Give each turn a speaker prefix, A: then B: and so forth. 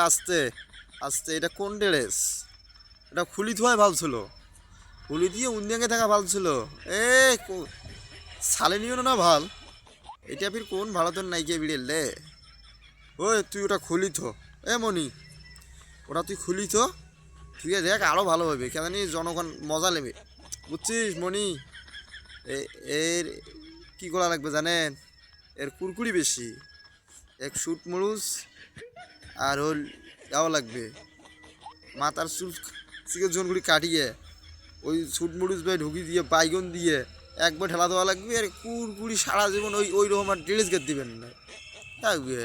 A: আস্তে আস্তে, এটা কোন ড্রেস? এটা খুলি থোয়াই ভাল ছিল, খুলি দিয়ে উন্দিয়াঙ্গে থাকা ভাল ছিল। এ সালে নিও না ভাল, এটা ফির কোন ভারতের নাইকে বিড়েলে? ওই তুই ওটা খুলি থো, এ মনি, ওটা তুই খুলি থো, তুই দেখ আরও ভালো হবে, কেন জানি জনগণ মজা নেবে, বুঝছিস মনি? এর কি করা লাগবে জানেন? এর কুরকুরি বেশি, এক শুট মরুচ আর ওর যাওয়া লাগবে, মাথার চুল চিকেন জনগুলি কাটিয়ে ওই শুট মরুচ ভাই ঢুকি দিয়ে বাইগন দিয়ে একবার ঠেলা দেওয়া লাগবে, আর কুরকুরি সারা জীবন ওই ওই রকম আর ড্রেস গেট দিবেন না থাকবে।